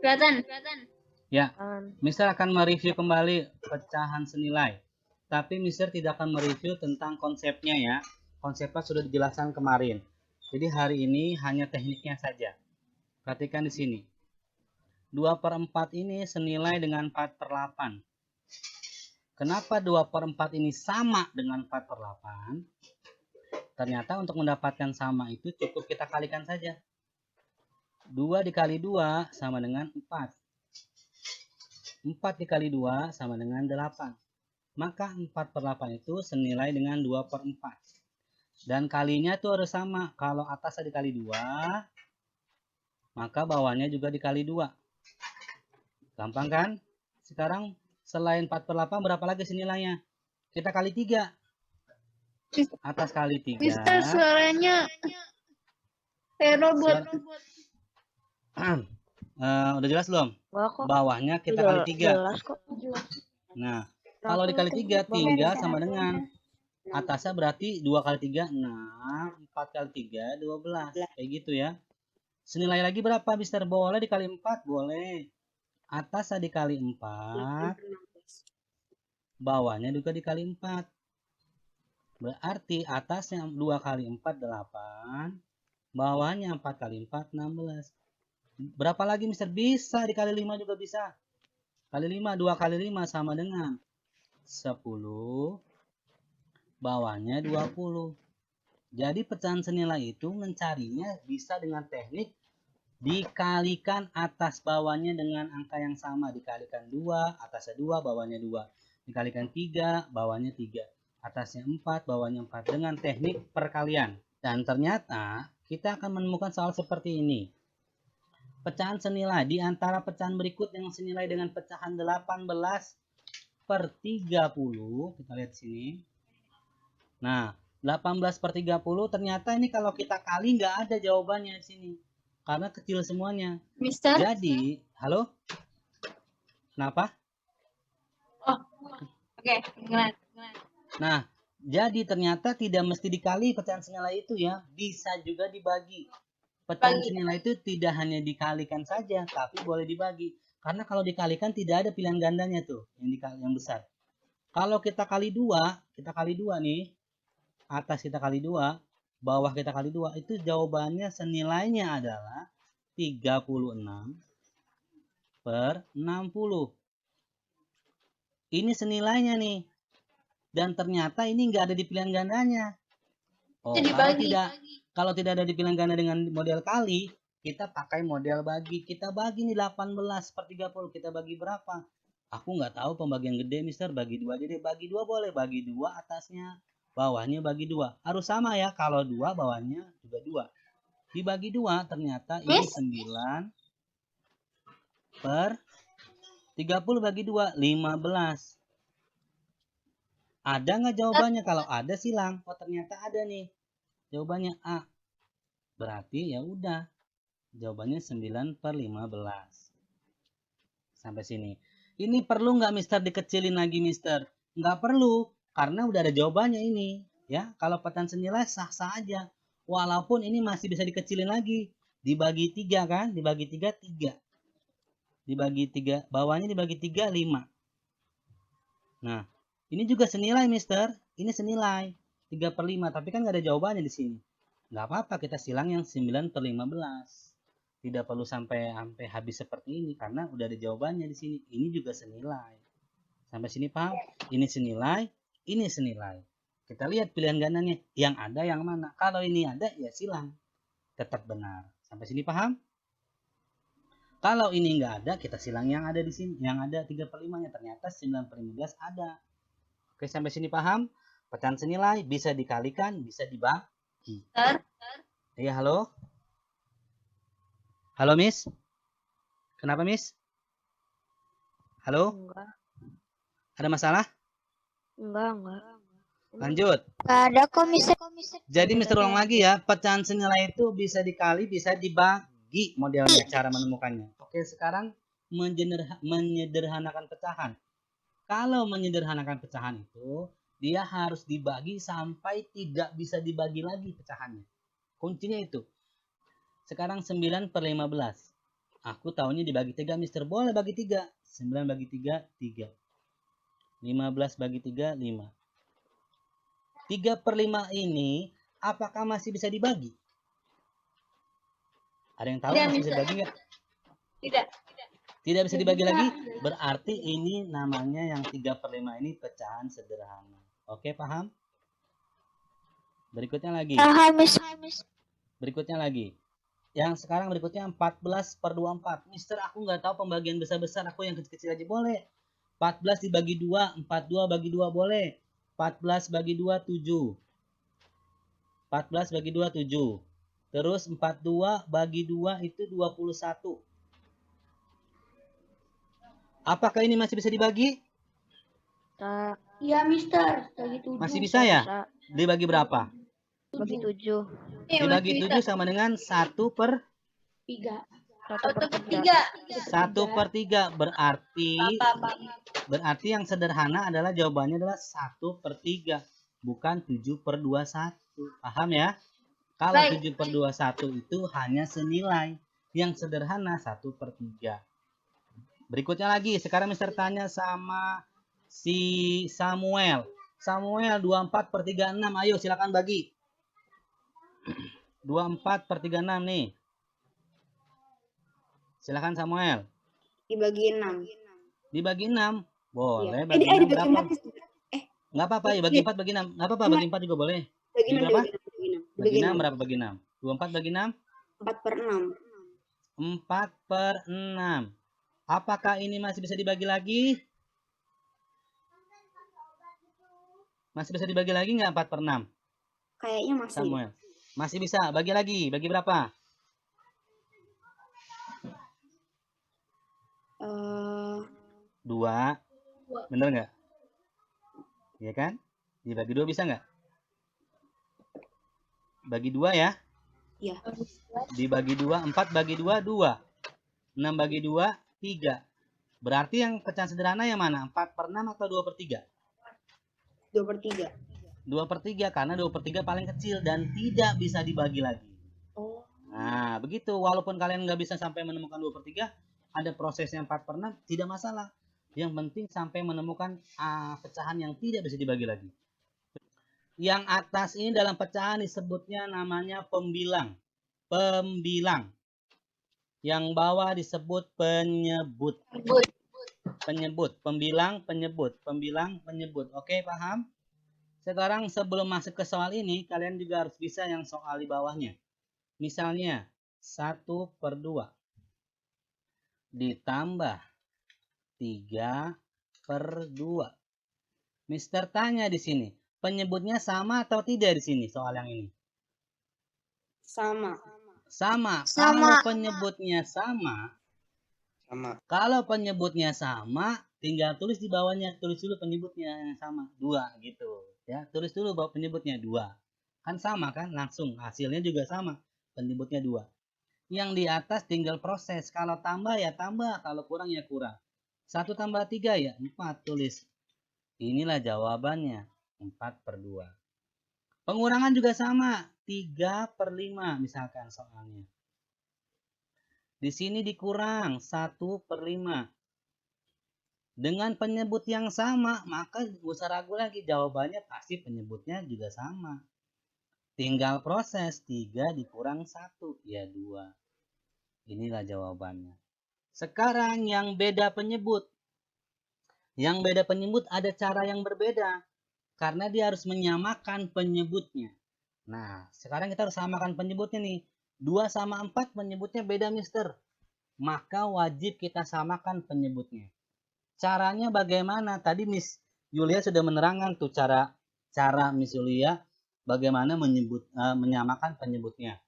Kelihatan. Ya, Mister akan mereview kembali pecahan senilai. Tapi Mister tidak akan mereview tentang konsepnya ya. Konsepnya sudah dijelaskan kemarin. Jadi hari ini hanya tekniknya saja. Perhatikan di sini. 2/4 ini senilai dengan 4/8. Kenapa 2/4 ini sama dengan 4/8? Ternyata untuk mendapatkan sama itu cukup kita kalikan saja. 2 dikali 2 sama dengan 4. 4 dikali 2 sama dengan 8. Maka 4/8 itu senilai dengan 2/4. Dan kalinya itu harus sama. Kalau atasnya dikali 2, maka bawahnya juga dikali 2. Gampang kan? Sekarang selain 4/8 berapa lagi senilainya? Kita kali 3. Atas kali 3. Mister, suaranya error buat. Udah jelas belum? Bawahnya kita kali 3. Jelas kok. Nah, kalau dikali 3 tinggal sama dengan atasnya berarti 2 kali 3 6, 4 kali 3 12. Kayak gitu ya. Senilai lagi berapa, Mister? Boleh dikali 4, boleh. Atasnya dikali 4, bawahnya juga dikali 4. Berarti atasnya 2 kali 4 8, bawahnya 4 kali 4 16. Berapa lagi, Mister? Bisa dikali 5 juga bisa. Kali 5, 2 kali 5 sama dengan 10, bawahnya 20. Jadi pecahan senilai itu mencarinya bisa dengan teknik dikalikan atas bawahnya dengan angka yang sama. Dikalikan 2, atasnya 2, bawahnya 2. Dikalikan 3, bawahnya 3. Atasnya 4, bawahnya 4. Dengan teknik perkalian. Dan ternyata kita akan menemukan soal seperti ini. Pecahan senilai di antara pecahan berikut yang senilai dengan pecahan 18/30. Kita lihat sini. Nah, 18/30 ternyata ini kalau kita kali nggak ada jawabannya di sini. Karena kecil semuanya. Mister. Jadi, halo? Kenapa? Oh, oke. Nah, jadi ternyata tidak mesti dikali pecahan senilai itu ya. Bisa juga dibagi. Pecahan senilai itu tidak hanya dikalikan saja, tapi boleh dibagi. Karena kalau dikalikan tidak ada pilihan gandanya tuh yang besar. Kalau kita kali 2 nih. Atas kita kali 2, bawah kita kali 2, itu jawabannya senilainya adalah 36/60. Ini senilainya nih. Dan ternyata ini enggak ada di pilihan gandanya. Oh, kalau tidak ada di pilihan ganda dengan model kali, kita pakai model bagi. Kita bagi nih 18/30. Kita bagi berapa? Aku nggak tahu pembagian gede, Mister. Bagi 2 aja deh. Bagi 2 boleh. Bagi 2 atasnya. Bawahnya bagi 2. Harus sama ya. Kalau 2 bawahnya juga 2. Dibagi 2 ternyata ini 9/30 bagi 2. 15. Ada nggak jawabannya? Kalau ada silang. Oh ternyata ada nih. Jawabannya A. Berarti ya udah. Jawabannya 9/15. Sampai sini. Ini perlu nggak Mister dikecilin lagi Mister? Nggak perlu. Karena udah ada jawabannya ini. Ya, kalau pecahan senilai sah-sah aja. Walaupun ini masih bisa dikecilin lagi. Dibagi 3 kan? Dibagi 3, 3. Dibagi 3. Bawahnya dibagi 3, 5. Nah, ini juga senilai Mister. Ini senilai. 3/5. Tapi kan nggak ada jawabannya di sini. Nggak apa-apa, kita silang yang 9/15. Tidak perlu sampai habis seperti ini karena udah ada jawabannya di sini. Ini juga senilai. Sampai sini paham? Ini senilai, ini senilai. Kita lihat pilihan gandanya. Yang ada yang mana? Kalau ini ada ya silang. Tetap benar. Sampai sini paham? Kalau ini nggak ada, kita silang yang ada di sini. Yang ada 3/5-nya. Ternyata 9/15 ada. Oke, sampai sini paham? Pecahan senilai bisa dikalikan, bisa dibagi. Ya, halo? Halo, Miss? Kenapa, Miss? Halo? Enggak, Ada masalah? enggak. Lanjut. Enggak ada kok, Mister. Jadi, Lanjut Mister ulang aja. lagi ya. Pecahan senilai itu bisa dikali, bisa dibagi modelnya, cara menemukannya. Oke, sekarang menyederhanakan pecahan. Kalau menyederhanakan pecahan itu, dia harus dibagi sampai tidak bisa dibagi lagi pecahannya. Kuncinya itu. Sekarang 9/15. Aku tahunya dibagi 3, Mister. Boleh bagi 3. 9 bagi 3, 3. 15 bagi 3, 5. 3/5 ini apakah masih bisa dibagi? Ada yang tahu Tidak, masih bisa Mister. dibagi nggak? Tidak. Tidak bisa dibagi Bisa. lagi? Berarti ini namanya yang 3/5 ini pecahan sederhana. Oke, paham? Berikutnya lagi. Paham, Miss. Berikutnya lagi. Yang sekarang berikutnya 14/24. Mister, aku nggak tahu pembagian besar-besar. Aku yang kecil-kecil aja boleh. 14 dibagi 2. 42 bagi 2 boleh. 14 bagi 2, 7. 14 bagi 2, 7. Terus 42 bagi 2 itu 21. Apakah ini masih bisa dibagi? Iya, Mister. Bagi 7. Masih bisa ya? Bisa. Dibagi berapa? Bagi 7. Dibagi 7 sama dengan 1/3. 3. 1/3. 1/3 berarti yang sederhana adalah jawabannya adalah 1/3, bukan 7/21. Paham ya? Kalau Baik. 7/21 itu hanya senilai. Yang sederhana 1/3. Berikutnya lagi, sekarang Mister tanya sama si Samuel. Samuel, 24/36. Ayo silakan bagi. 24/36 nih. Silakan Samuel. Dibagi 6. Dibagi 6. Boleh Iya. bagi 6 Dibagi berapa? 4. Enggak apa-apa ya, bagi 4 bagi 6. Enggak apa-apa, bagi 4 juga boleh. Bagi 6. berapa? Dibagi 6. Berapa bagi 6? 24 bagi 6? 4/6. 4/6. Apakah ini masih bisa dibagi lagi? Masih bisa dibagi lagi nggak 4/6? Kayaknya masih. Samuel. Masih bisa. Bagi lagi. Bagi berapa? Dua. Bener nggak? Iya kan? Dibagi 2 bisa nggak? Bagi 2 ya. Iya. Dibagi 2. 4 bagi 2, 2. 6 bagi 2, 3. Berarti yang pecahan sederhana yang mana? 4/6 atau 2/3? 2/3. 2/3 karena 2/3 paling kecil dan tidak bisa dibagi lagi. Oh. Nah, begitu. Walaupun kalian nggak bisa sampai menemukan 2/3, ada prosesnya 4/6, tidak masalah. Yang penting sampai menemukan pecahan yang tidak bisa dibagi lagi. Yang atas ini dalam pecahan disebutnya namanya pembilang. Pembilang. Yang bawah disebut penyebut. Penyebut. Pembilang, penyebut. Pembilang, penyebut. Oke, paham? Sekarang sebelum masuk ke soal ini, kalian juga harus bisa yang soal di bawahnya. Misalnya, 1/2 ditambah 3/2. Mister tanya di sini, penyebutnya sama atau tidak di sini soal yang ini? Sama. Sama. Sama. Kalau penyebutnya sama, Sama. kalau penyebutnya sama, tinggal tulis di bawahnya, tulis dulu penyebutnya yang sama, 2 gitu. Ya, tulis dulu bahwa penyebutnya 2. Kan sama kan? Langsung hasilnya juga sama. Penyebutnya 2. Yang di atas tinggal proses. Kalau tambah ya tambah, kalau kurang ya kurang. 1 tambah 3 ya 4, tulis. Inilah jawabannya, 4/2. Pengurangan juga sama, 3/5 misalkan soalnya. Di sini dikurang 1/5. Dengan penyebut yang sama, maka gak usah ragu lagi, jawabannya pasti penyebutnya juga sama. Tinggal proses, 3 dikurang 1, ya 2. Inilah jawabannya. Sekarang yang beda penyebut. Yang beda penyebut ada cara yang berbeda. Karena dia harus menyamakan penyebutnya. Nah, sekarang kita harus samakan penyebutnya nih. 2 sama 4 penyebutnya beda, Mister. Maka wajib kita samakan penyebutnya. Caranya bagaimana? Tadi Miss Yulia sudah menerangkan tuh cara Miss Yulia bagaimana menyamakan penyebutnya.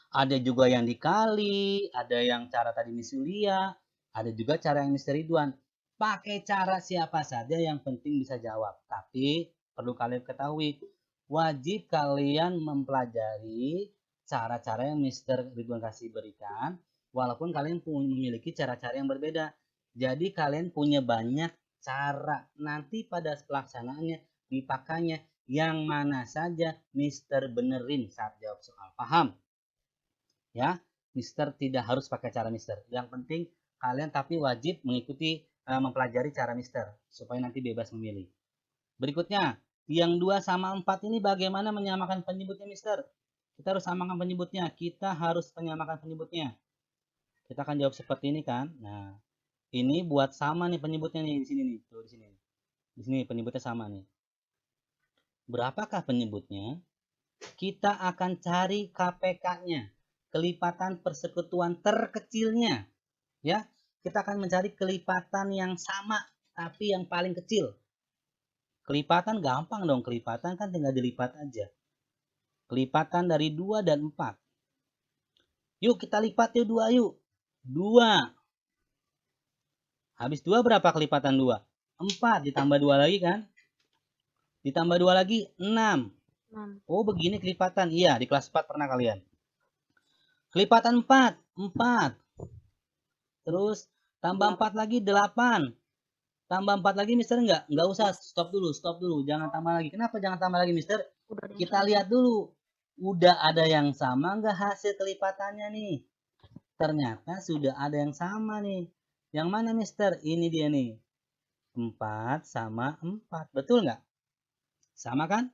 Ada juga yang dikali, ada yang cara tadi Miss Yulia, ada juga cara yang Mister Ridwan. Pakai cara siapa saja yang penting bisa jawab. Tapi perlu kalian ketahui, wajib kalian mempelajari cara-cara yang Mister Ridwan kasih berikan, walaupun kalian memiliki cara-cara yang berbeda. Jadi kalian punya banyak cara. Nanti pada pelaksanaannya dipakainya yang mana saja Mister benerin saat jawab soal. Paham? Ya, Mister tidak harus pakai cara Mister. Yang penting kalian tapi wajib mengikuti mempelajari cara Mister supaya nanti bebas memilih. Berikutnya, yang 2 sama 4 ini bagaimana menyamakan penyebutnya Mister? Kita harus samakan penyebutnya. Kita harus menyamakan penyebutnya. Kita akan jawab seperti ini kan? Nah, ini buat sama nih penyebutnya nih di sini nih. Tuh di sini. Di sini penyebutnya sama nih. Berapakah penyebutnya? Kita akan cari KPK-nya. Kelipatan persekutuan terkecilnya, ya. Kita akan mencari kelipatan yang sama tapi yang paling kecil. Kelipatan gampang dong, kelipatan kan tinggal dilipat aja. Kelipatan dari 2 dan 4. Yuk kita lipat yuk 2 yuk. 2. Habis 2 berapa kelipatan 2? 4 ditambah 2 lagi kan? Ditambah 2 lagi 6. Oh begini kelipatan. Iya, di kelas 4 pernah kalian. Kelipatan 4, 4. Terus tambah 4 lagi 8. Tambah 4 lagi Mister enggak usah, stop dulu. Jangan tambah lagi. Kenapa jangan tambah lagi Mister? Kita lihat dulu. Udah ada yang sama enggak hasil kelipatannya nih? Ternyata sudah ada yang sama nih. Yang mana Mister? Ini dia nih. 4 sama 4. Betul enggak? Sama kan?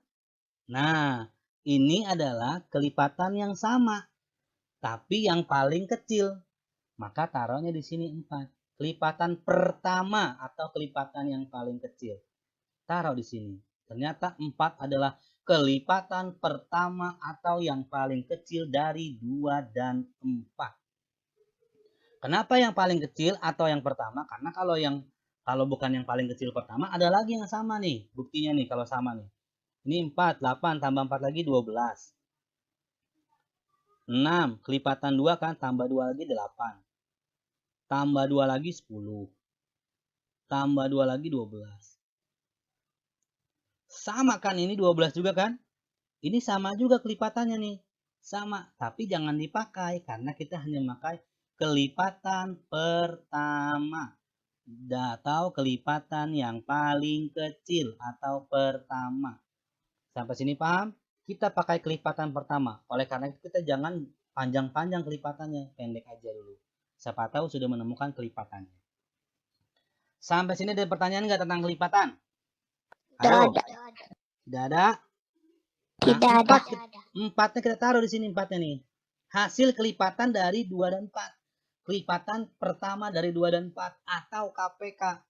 Nah, ini adalah kelipatan yang sama. Tapi yang paling kecil, maka taruhnya di sini 4. Kelipatan pertama atau kelipatan yang paling kecil. Taruh di sini. Ternyata 4 adalah kelipatan pertama atau yang paling kecil dari 2 dan 4. Kenapa yang paling kecil atau yang pertama? Karena kalau bukan yang paling kecil pertama, ada lagi yang sama nih. Buktinya nih kalau sama nih. Ini 4, 8 tambah 4 lagi 12. 6, kelipatan 2 kan, tambah 2 lagi 8. Tambah 2 lagi 10. Tambah 2 lagi 12. Sama kan, ini 12 juga kan? Ini sama juga kelipatannya nih. Sama, tapi jangan dipakai karena kita hanya memakai kelipatan pertama. Atau kelipatan yang paling kecil atau pertama. Sampai sini paham? Kita pakai kelipatan pertama. Oleh karena itu kita jangan panjang-panjang kelipatannya, pendek aja dulu. Siapa tahu sudah menemukan kelipatannya. Sampai sini ada pertanyaan nggak tentang kelipatan? Ayo. Tidak ada. Tidak ada. 4-nya kita taruh di sini 4-nya nih. Hasil kelipatan dari 2 dan 4. Kelipatan pertama dari 2 dan 4 atau KPK.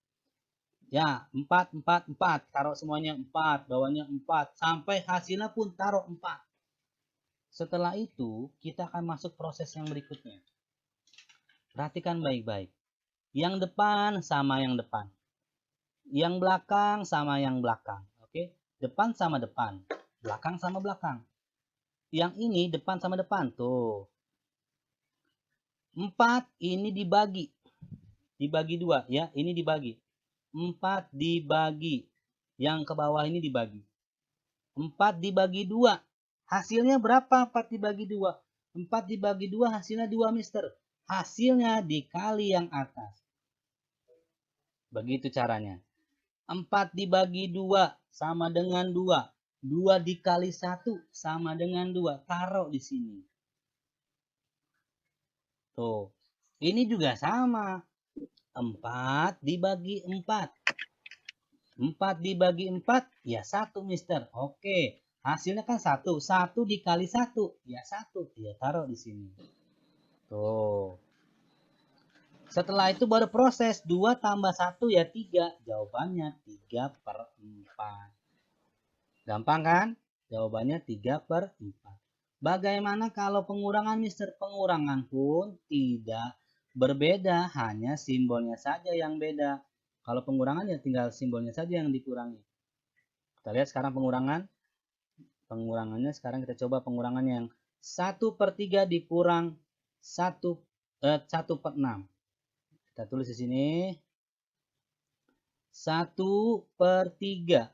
Ya, 4, 4, 4. Taruh semuanya 4. Bawahnya 4. Sampai hasilnya pun taruh 4. Setelah itu, kita akan masuk proses yang berikutnya. Perhatikan baik-baik. Yang depan sama yang depan. Yang belakang sama yang belakang. Oke? Depan sama depan. Belakang sama belakang. Yang ini depan sama depan. Tuh. 4 ini dibagi. Dibagi 2. Ya, ini dibagi. 4 dibagi. Yang ke bawah ini dibagi. 4 dibagi 2. Hasilnya berapa 4 dibagi 2? 4 dibagi 2 hasilnya 2 Mister. Hasilnya dikali yang atas. Begitu caranya. 4 dibagi 2 sama dengan 2. 2 dikali 1 sama dengan 2. Taruh di sini. Tuh. Ini juga sama. 4 dibagi 4. 4 dibagi 4, ya 1 Mister. Oke, hasilnya kan 1. 1 dikali 1, ya 1. Ya taruh di sini. Tuh. Setelah itu baru proses 2 tambah 1 ya 3. Jawabannya 3/4. Gampang kan? Jawabannya 3/4. Bagaimana kalau pengurangan Mister? Pengurangan pun tidak berbeda, hanya simbolnya saja yang beda. Kalau pengurangan ya tinggal simbolnya saja yang dikurangi. Kita lihat sekarang pengurangan. Pengurangannya sekarang kita coba pengurangan yang 1/3 dikurang 1/6. Kita tulis di sini. 1/3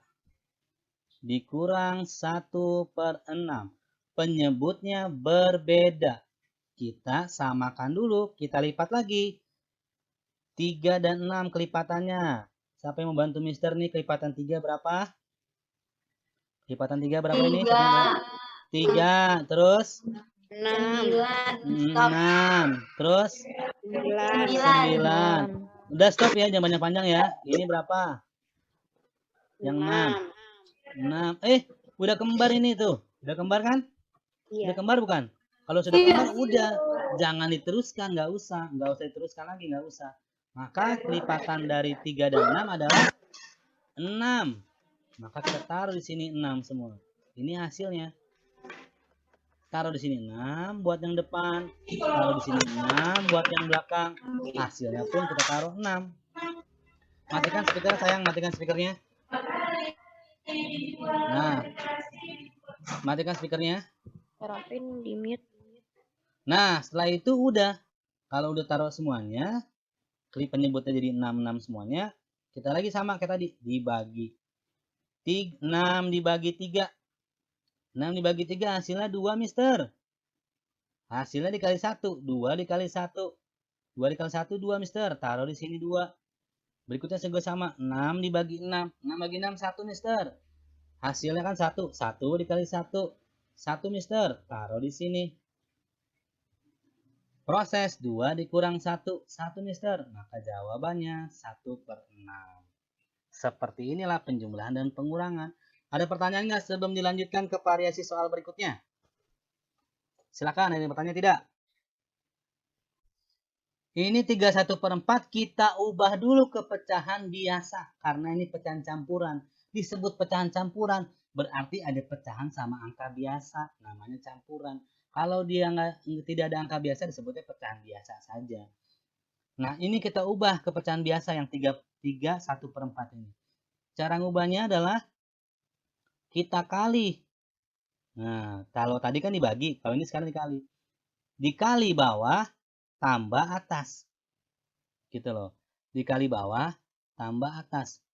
dikurang 1/6. Penyebutnya berbeda. Kita samakan dulu. Kita lipat lagi. 3 dan 6 kelipatannya. Siapa yang membantu Mister nih? Kelipatan 3 berapa? Kelipatan 3 berapa ini? 3. Terus? 6. Terus? 9. Udah stop ya, jangan panjang-panjang ya. Ini berapa? Yang 6. Udah kembar ini tuh. Udah kembar kan? Udah Iya. kembar bukan? Kalau sudah kembar udah. Jangan diteruskan, nggak usah diteruskan lagi, nggak usah. Maka kelipatan dari 3 dan 6 adalah 6. Maka kita taruh di sini 6 semua. Ini hasilnya. Taruh di sini 6 buat yang depan. Taruh di sini 6 buat yang belakang. Hasilnya pun kita taruh 6. Matikan speaker sayang, matikan speakernya. Nah, matikan speakernya. Serapin di mute. Nah, setelah itu udah. Kalau udah taruh semuanya, klik penyebutnya jadi 6 semuanya. Kita lagi sama kayak tadi, dibagi. 6 dibagi 3. 6 dibagi 3 hasilnya 2, Mister. Hasilnya dikali 1. 2 dikali 1. 2 dikali 1, 2, Mister. Taruh di sini 2. Berikutnya juga sama. 6 dibagi 6. 6 bagi 6, 1, Mister. Hasilnya kan 1. 1 dikali 1. 1, Mister. Taruh di sini. Proses 2 dikurang 1. 1, Mister. Maka jawabannya 1/6. Seperti inilah penjumlahan dan pengurangan. Ada pertanyaan nggak sebelum dilanjutkan ke variasi soal berikutnya? Silakan, ada pertanyaan tidak? Ini 31/4 kita ubah dulu ke pecahan biasa. Karena ini pecahan campuran. Disebut pecahan campuran berarti ada pecahan sama angka biasa. Namanya campuran. Kalau dia tidak ada angka biasa disebutnya pecahan biasa saja. Nah ini kita ubah ke pecahan biasa yang 1/4 ini. Cara ngubahnya adalah kita kali. Nah, kalau tadi kan dibagi, kalau ini sekarang dikali. Dikali bawah tambah atas. Gitu loh. Dikali bawah tambah atas.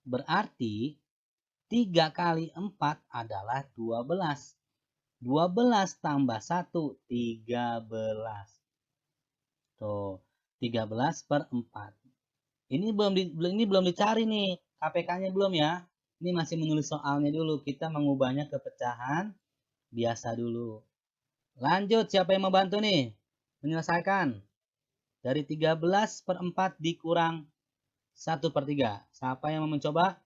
Berarti 3 kali 4 adalah 12. 12 tambah 1, 13. Tuh, 13/4. Ini belum dicari nih. KPK-nya belum ya. Ini masih menulis soalnya dulu. Kita mengubahnya ke pecahan biasa dulu. Lanjut, siapa yang membantu nih? Menyelesaikan. Dari 13/4 dikurang 1/3. Siapa yang mau mencoba?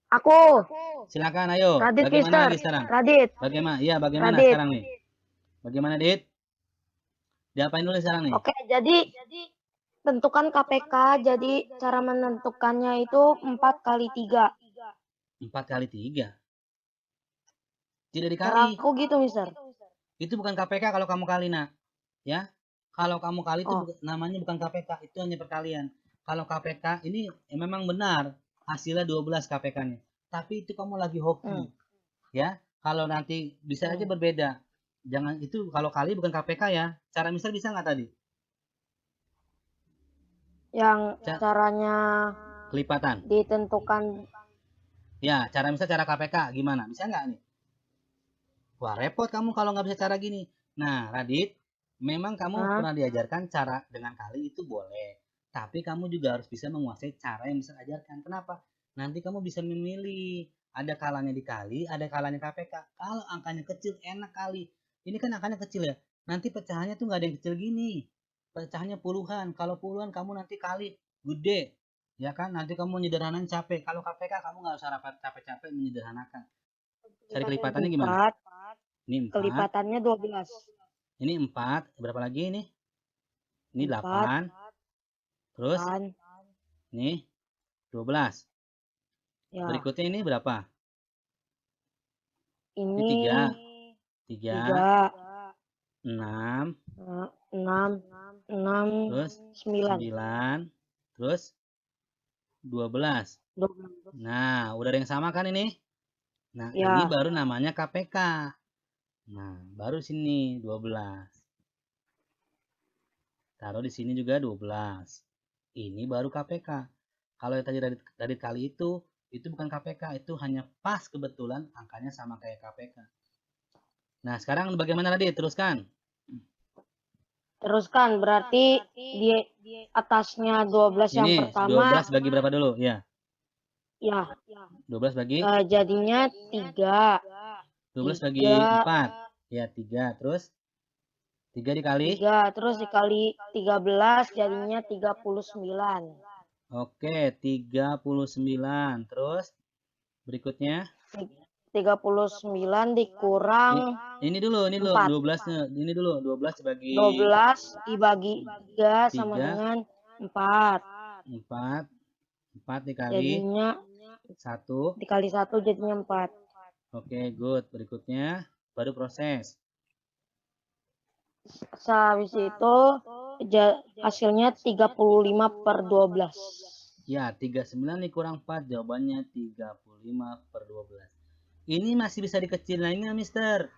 Aku. Silakan, ayo. Radit, Bagaimana Mister. lagi sekarang? Radit. Bagaimana? Iya, bagaimana Radit. sekarang nih? Bagaimana, Dit? Diapain dulu sekarang nih? Oke, jadi tentukan KPK. Jadi cara menentukannya itu 4 kali 3. 4 kali 3. Tidak Cara dikali. aku gitu, Mister. Itu bukan KPK kalau kamu kali, nak. Ya. Kalau kamu kali itu Oh. namanya bukan KPK, itu hanya perkalian. Kalau KPK ini memang benar hasilnya 12 KPK-nya. Tapi itu kamu lagi hoki. Ya. Kalau nanti bisa aja berbeda. Jangan itu kalau kali bukan KPK ya. Cara Mister bisa nggak tadi? Yang caranya Kelipatan. ditentukan. Ya, cara Mister cara KPK gimana? Bisa nggak nih? Wah, repot kamu kalau nggak bisa cara gini. Nah, Radit, memang kamu pernah diajarkan cara dengan kali itu boleh. Tapi kamu juga harus bisa menguasai cara yang bisa ajarkan. Kenapa? Nanti kamu bisa memilih. Ada kalanya dikali, ada kalanya KPK. Kalau angkanya kecil, enak kali. Ini kan angkanya kecil ya. Nanti pecahannya tuh nggak ada yang kecil gini. Pecahannya puluhan. Kalau puluhan kamu nanti kali gede. Ya kan? Nanti kamu menyederhanakan capek. Kalau KPK kamu nggak usah capek-capek menyederhanakan. Cari kelipatannya gimana? Ini 4. Kelipatannya 12. Ini 4. Berapa lagi ini? Ini 8. Terus? Ini 12. Ya. Berikutnya ini berapa? Ini 3. 6. 6. Terus 9. Terus 12. Nah, udah ada yang sama kan ini? Nah, Ya. ini baru namanya KPK. Nah, baru sini 12. Taruh di sini juga 12. Ini baru KPK. Kalau yang tadi dari kali itu bukan KPK, itu hanya pas kebetulan angkanya sama kayak KPK. Nah, sekarang bagaimana tadi? Teruskan. Teruskan, berarti di atasnya 12 yang Ini pertama, 12 bagi berapa dulu? Ya, ya 12 bagi jadinya 3. 12 bagi 3, 4. Ya, 3. Terus 3 dikali. 3, terus dikali 13 jadinya 39. Oke, 39. Terus berikutnya 39 dikurang ini dulu 4. 12 ini dulu 12 bagi 12 dibagi 3 sama 3, dengan 4. 4 dikali Jadinya 1. dikali 1 jadinya 4. Oke, good. Berikutnya baru proses. Habis itu hasilnya 35/12. Ya, 39 dikurang 4 jawabannya 35/12. Ini masih bisa dikecilin lagi nggak, Mister?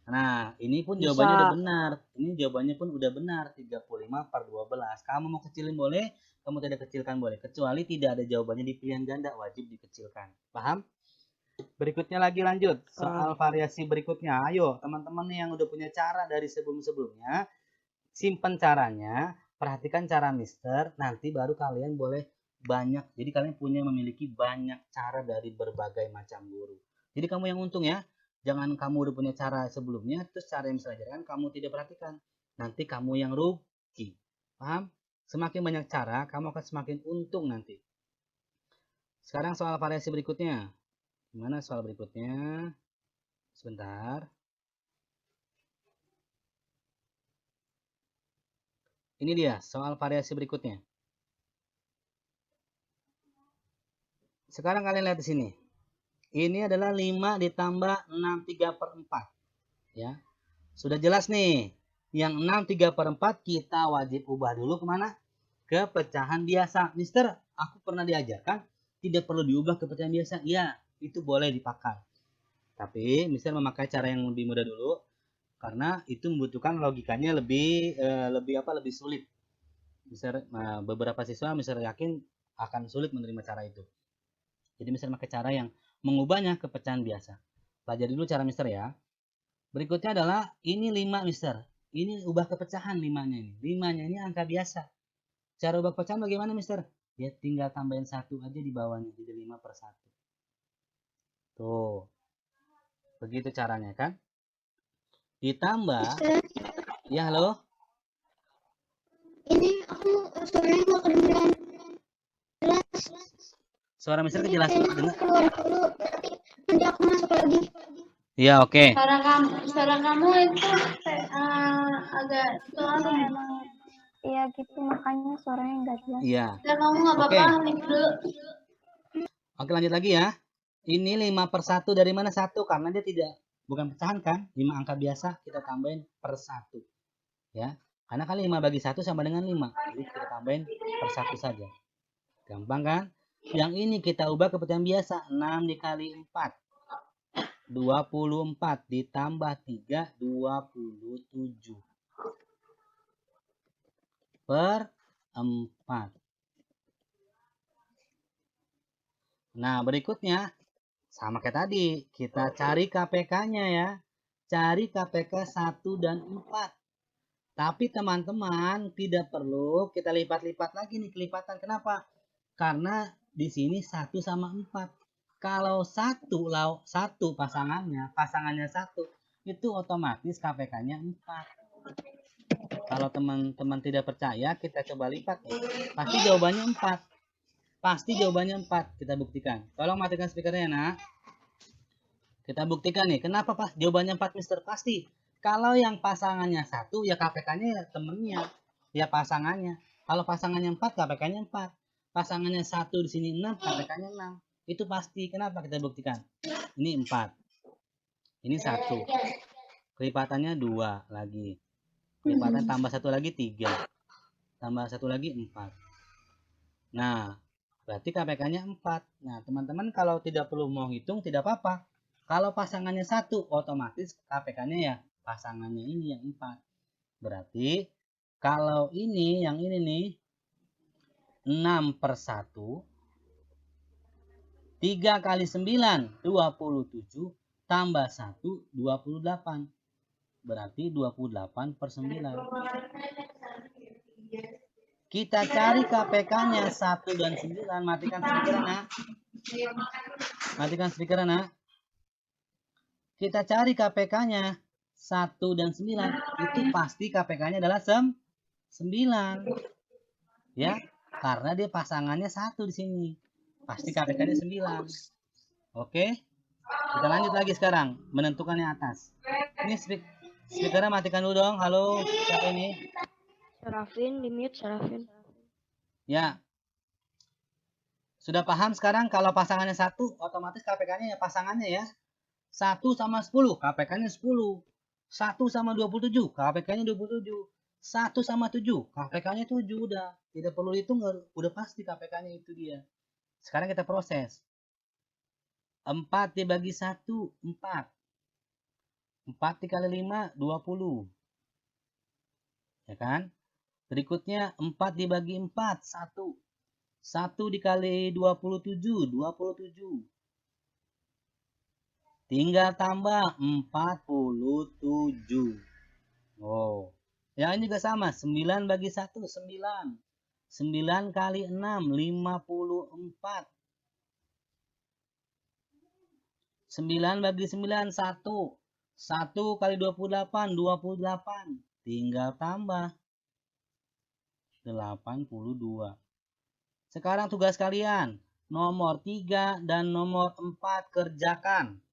Nah, ini pun Bisa. jawabannya udah benar. Ini jawabannya pun udah benar, 35/12. Kamu mau kecilin boleh, kamu tidak kecilkan boleh. Kecuali tidak ada jawabannya di pilihan ganda, wajib dikecilkan. Paham? Berikutnya lagi lanjut. Soal variasi berikutnya. Ayo, teman-teman yang udah punya cara dari sebelum-sebelumnya, simpen caranya, perhatikan cara Mister, nanti baru kalian boleh banyak. Jadi kalian memiliki banyak cara dari berbagai macam guru. Jadi kamu yang untung ya. Jangan kamu udah punya cara sebelumnya, terus cara yang Mister ajarkan kamu tidak perhatikan. Nanti kamu yang rugi. Paham? Semakin banyak cara, kamu akan semakin untung nanti. Sekarang soal variasi berikutnya. Gimana soal berikutnya? Sebentar. Ini dia soal variasi berikutnya. Sekarang kalian lihat di sini. Ini adalah 5 ditambah 6 3/4. Ya. Sudah jelas nih. Yang 6 3/4 kita wajib ubah dulu kemana? Ke pecahan biasa. Mister, aku pernah diajarkan tidak perlu diubah ke pecahan biasa. Ya, itu boleh dipakai. Tapi Mister memakai cara yang lebih mudah dulu. Karena itu membutuhkan logikanya lebih sulit. Mister, beberapa siswa Mister yakin akan sulit menerima cara itu. Jadi Mister pakai cara yang mengubahnya ke pecahan biasa. Pelajari dulu cara Mister ya. Berikutnya adalah ini 5 Mister. Ini ubah ke pecahan 5-nya ini. 5-nya ini angka biasa. Cara ubah pecahan bagaimana Mister? Ya tinggal tambahin 1 aja di bawahnya. Jadi 5/1. Tuh. Begitu caranya kan? Ditambah. Ya halo? Ini aku suaranya nggak kedengeran jelas. Suara Mister jelas Aku dengar? keluar dulu, nanti aku masuk lagi. Iya, oke. Suara kamu itu agak suara emang. Iya gitu, makanya suaranya nggak jelas. Iya. Suara kamu nggak apa-apa, mute dulu. Oke, lanjut lagi ya. Ini 5/1 dari mana 1? Karena dia bukan pecahan kan? 5 angka biasa kita tambahin per 1. Ya. Karena kan 5 bagi 1 sama dengan 5. Jadi kita tambahin per 1 saja. Gampang kan? Yang ini kita ubah ke pecahan biasa. 6 dikali 4. 24 ditambah 3, 27. Per 4. Nah, berikutnya sama kayak tadi. Kita cari KPK-nya ya. Cari KPK 1 dan 4. Tapi teman-teman tidak perlu kita lipat-lipat lagi nih kelipatan. Kenapa? Karena di sini 1 sama 4. Kalau 1 pasangannya 1, itu otomatis KPK-nya 4. Kalau teman-teman tidak percaya, kita coba lipat. Pasti jawabannya 4. Pasti jawabannya 4. Kita buktikan. Tolong matikan speakernya, nak. Kita buktikan nih. Kenapa pas jawabannya 4, Mister? Pasti. Kalau yang pasangannya 1, ya KPK-nya ya temennya. Ya pasangannya. Kalau pasangannya 4, KPK-nya 4. Pasangannya 1 di sini 6, KPK-nya 6. Itu pasti. Kenapa kita buktikan? Ini 4. Ini 1. Kelipatannya 2 lagi. Kelipatan tambah 1 lagi 3. Tambah 1 lagi 4. Nah, berarti KPK-nya 4. Nah, teman-teman kalau tidak perlu mau hitung, tidak apa-apa. Kalau pasangannya 1, otomatis KPK-nya ya pasangannya ini yang 4. Berarti kalau ini yang ini nih 6/1, 3 kali 9 27 tambah 1 28. Berarti 28/9. Kita cari KPK-nya 1 dan 9. Matikan speaker anak. Matikan speaker anak. Kita cari KPK-nya 1 dan 9. Itu pasti KPK-nya adalah 9. Ya, karena dia pasangannya 1 di sini. Pasti KPK-nya 9. Oke. Kita lanjut lagi sekarang. Menentukan yang atas. Ini speakernya matikan dulu dong. Halo, siapa ini? Serafin, di mute Serafin. Ya. Sudah paham sekarang kalau pasangannya 1, otomatis KPK-nya ya pasangannya ya. 1 sama 10, KPK-nya 10. 1 sama 27, KPK-nya 27. 1 sama 7, KPK-nya 7 udah. Tidak perlu hitung, udah pasti KPK-nya itu dia. Sekarang kita proses. 4 dibagi 1, 4. 4 dikali 5, 20. Ya kan? Berikutnya 4 dibagi 4, 1. 1 dikali 27, 27. Tinggal tambah 47. Oh. Yang ini juga sama. 9 bagi 1, 9. 9 kali 6, 54. 9 bagi 9, 1. 1 kali 28, 28. Tinggal tambah 82. Sekarang tugas kalian. Nomor 3 dan nomor 4 kerjakan.